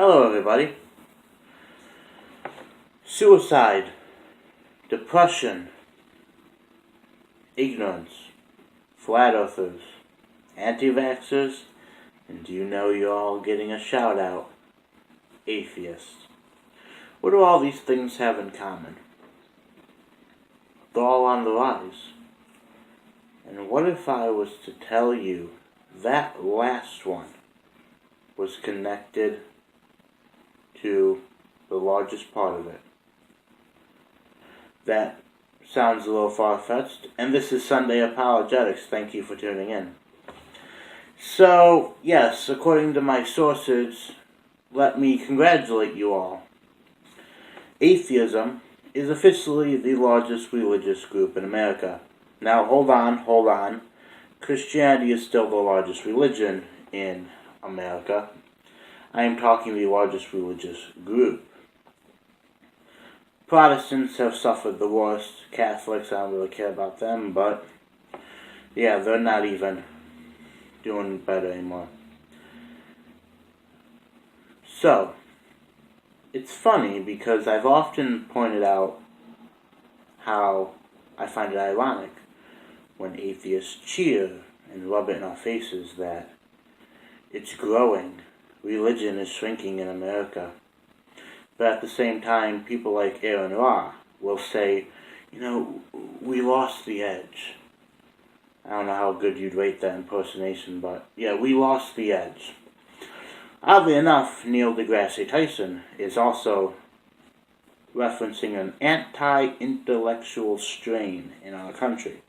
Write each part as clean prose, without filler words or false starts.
Hello, everybody. Suicide, depression, ignorance, flat earthers, anti-vaxxers, and do you know you're all getting a shout out? Atheists. What do all these things have in common? They're all on the rise. And what if I was to tell you that last one was connected to the largest part of it? That sounds a little far-fetched, and this is Sunday Apologetics. Thank you for tuning in. So, yes, according to my sources, let me congratulate you all. Atheism is officially the largest religious group in America. Now, hold on. Christianity is still the largest religion in America. I am talking the largest religious group. Protestants have suffered the worst. Catholics, I don't really care about them, but yeah, they're not even doing better anymore. So, it's funny because I've often pointed out how I find it ironic when atheists cheer and rub it in our faces that it's growing. Religion is shrinking in America. But at the same time, people like Aaron Ra will say, we lost the edge. I don't know how good you'd rate that impersonation, but yeah, we lost the edge. Oddly enough, Neil deGrasse Tyson is also referencing an anti-intellectual strain in our country.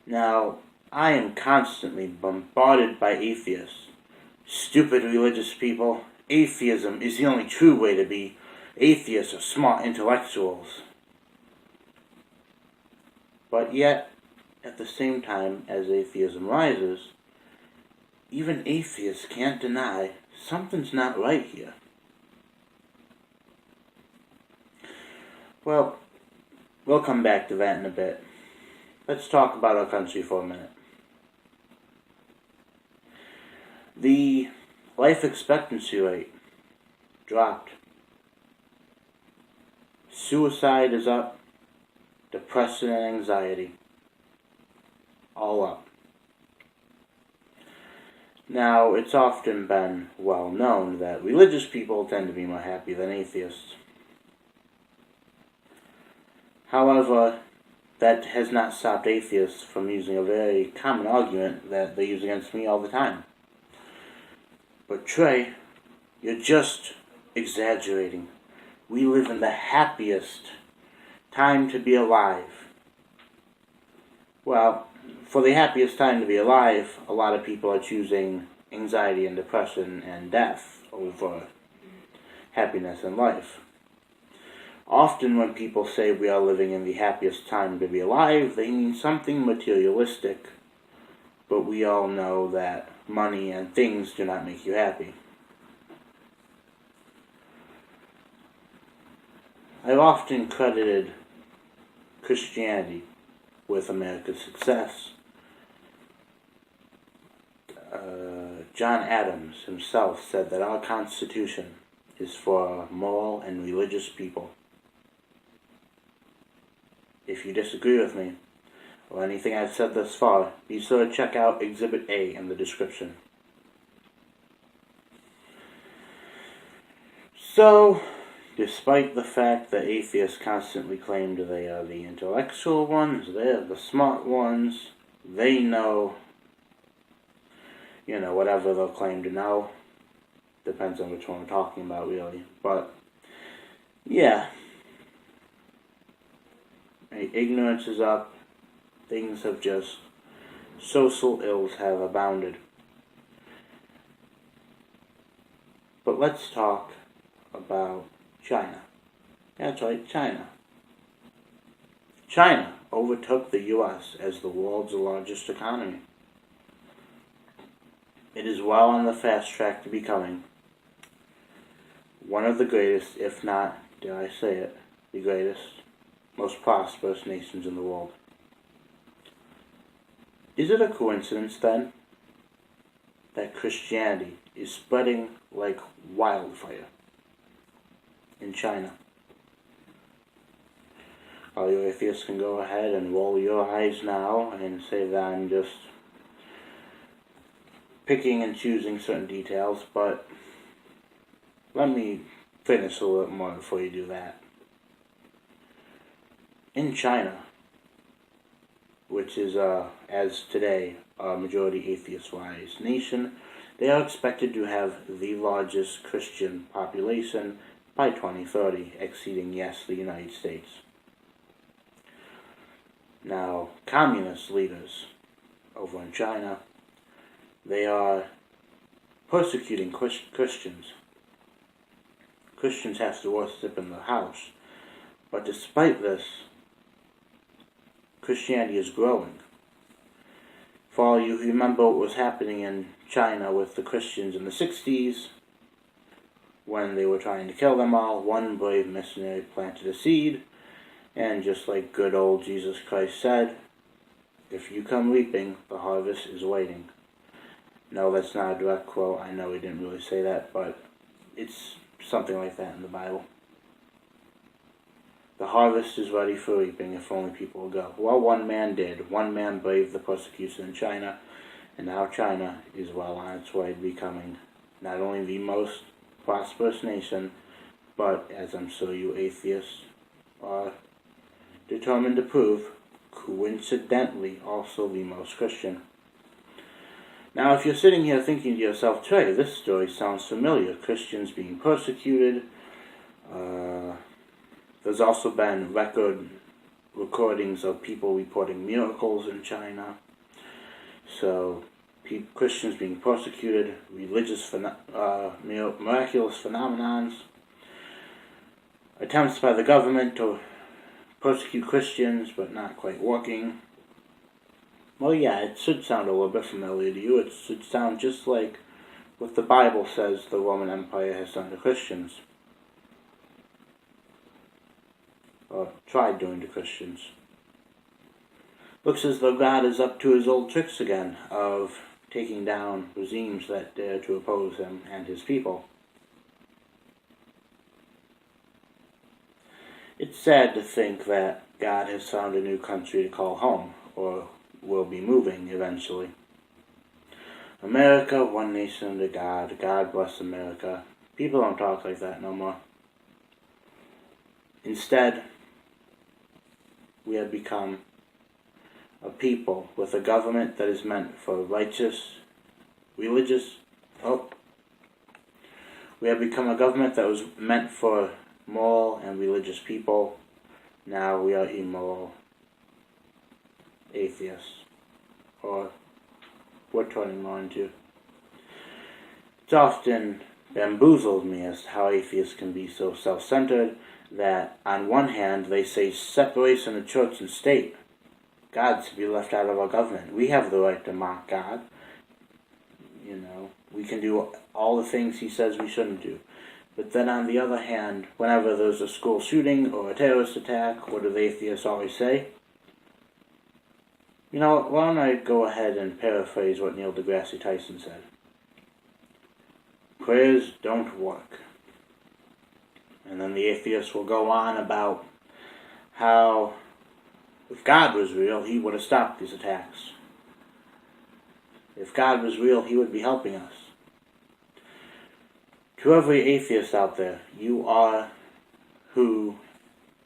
Now, I am constantly bombarded by atheists. Stupid religious people. Atheism is the only true way to be. Atheists are smart intellectuals. But yet, at the same time as atheism rises, even atheists can't deny something's not right here. Well, we'll come back to that in a bit. Let's talk about our country for a minute. The life expectancy rate dropped. Suicide is up. Depression and anxiety, all up. Now, it's often been well known that religious people tend to be more happy than atheists. However, that has not stopped atheists from using a very common argument that they use against me all the time. But Trey, you're just exaggerating. We live in the happiest time to be alive. Well, for the happiest time to be alive, a lot of people are choosing anxiety and depression and death over happiness in life. Often when people say we are living in the happiest time to be alive, they mean something materialistic. But we all know that money and things do not make you happy. I've often credited Christianity with America's success. John Adams himself said that our Constitution is for moral and religious people. If you disagree with me, or anything I've said thus far, be sure to check out Exhibit A in the description. So, despite the fact that atheists constantly claim that they are the intellectual ones, they're the smart ones, they know, whatever they'll claim to know. Depends on which one we're talking about, really. But, yeah. Ignorance is up. Things have just, social ills have abounded. But let's talk about China. That's right, China. China overtook the U.S. as the world's largest economy. It is well on the fast track to becoming one of the greatest, if not, dare I say it, the greatest, most prosperous nations in the world. Is it a coincidence, then, that Christianity is spreading like wildfire in China. All you atheists can go ahead and roll your eyes now and say that I'm just picking and choosing certain details, but let me finish a little more before you do that. In China, which is, as today, a majority atheist-wise nation, they are expected to have the largest Christian population by 2030, exceeding, yes, the United States. Now, communist leaders over in China, they are persecuting Christians. Christians have to worship in the house. But despite this, Christianity is growing. For all you who remember what was happening in China with the Christians in the 60s, when they were trying to kill them all, one brave missionary planted a seed, and just like good old Jesus Christ said, if you come reaping, the harvest is waiting. No, that's not a direct quote. I know he didn't really say that, but it's something like that in the Bible. The harvest is ready for reaping if only people will go. Well, one man did. One man braved the persecution in China, and now China is well on its way to becoming not only the most prosperous nation, but, as I'm sure you atheists are determined to prove, coincidentally also the most Christian. Now, if you're sitting here thinking to yourself, Trey, this story sounds familiar. Christians being persecuted. There's also been recordings of people reporting miracles in China. So, Christians being persecuted, religious miraculous phenomenons, attempts by the government to persecute Christians, but not quite working. Well, yeah, it should sound a little bit familiar to you. It should sound just like what the Bible says the Roman Empire has done to Christians. Or tried doing to Christians. Looks as though God is up to his old tricks again of taking down regimes that dare to oppose him and his people. It's sad to think that God has found a new country to call home, or will be moving eventually. America, one nation under God. God bless America. People don't talk like that no more. Instead, we have become a people with a government that is meant for we have become a government that was meant for moral and religious people. Now we are immoral atheists, or we're turning more into. It's often bamboozled me as to how atheists can be so self-centered that on one hand they say separation of church and state. God should be left out of our government. We have the right to mock God. We can do all the things he says we shouldn't do. But then on the other hand, whenever there's a school shooting or a terrorist attack, what do the atheists always say? Why don't I go ahead and paraphrase what Neil deGrasse Tyson said? Prayers don't work. And then the atheists will go on about how if God was real, he would have stopped these attacks. If God was real, he would be helping us. To every atheist out there, you are who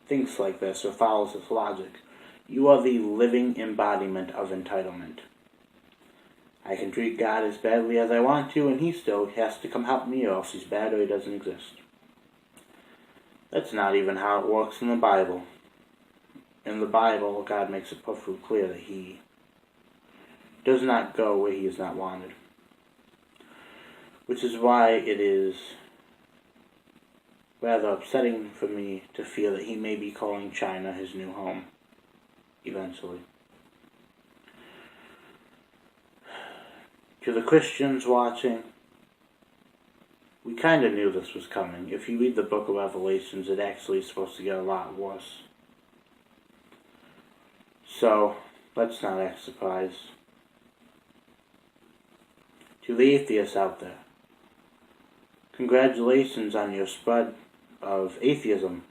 thinks like this or follows this logic. You are the living embodiment of entitlement. I can treat God as badly as I want to, and he still has to come help me, or else he's bad or he doesn't exist. That's not even how it works in the Bible. In the Bible, God makes it perfectly clear that he does not go where he is not wanted. Which is why it is rather upsetting for me to feel that he may be calling China his new home, eventually. To the Christians watching, we kind of knew this was coming. If you read the book of Revelations, it actually is supposed to get a lot worse. So, let's not act surprised. to the atheists out there, congratulations on your spread of atheism.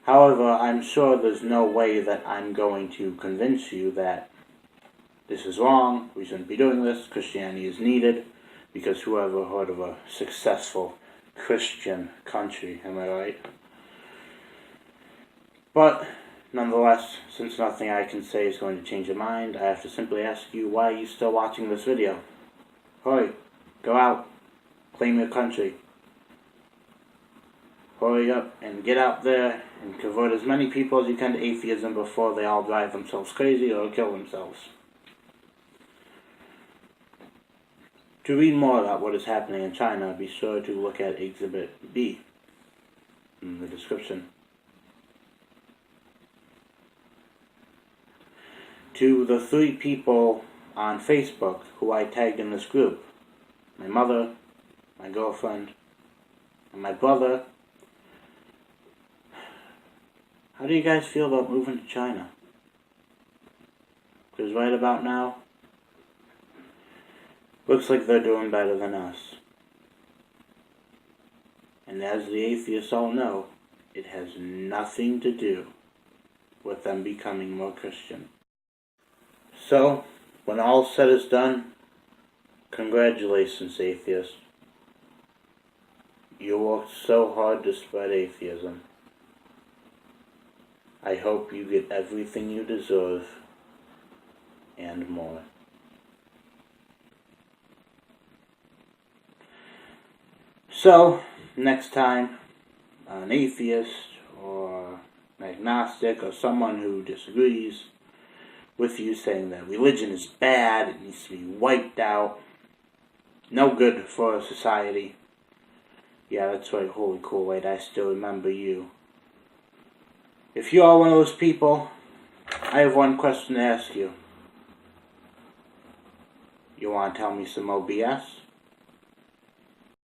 However, I'm sure there's no way that I'm going to convince you that this is wrong, we shouldn't be doing this, Christianity is needed, because who ever heard of a successful Christian country, am I right? But, nonetheless, since nothing I can say is going to change your mind, I have to simply ask you, why are you still watching this video? Hurry, go out, claim your country. Hurry up and get out there and convert as many people as you can to atheism before they all drive themselves crazy or kill themselves. To read more about what is happening in China, be sure to look at Exhibit B in the description. To the 3 people on Facebook who I tagged in this group, my mother, my girlfriend, and my brother, how do you guys feel about moving to China? Because right about now, looks like they're doing better than us. And as the atheists all know, it has nothing to do with them becoming more Christian. So, when all said is done, congratulations, atheists. You worked so hard to spread atheism. I hope you get everything you deserve and more. So, next time, an atheist or an agnostic or someone who disagrees with you saying that religion is bad, it needs to be wiped out, no good for society. Yeah, that's right, holy Kool-Aid, I still remember you. If you are one of those people, I have one question to ask you. You want to tell me some more BS?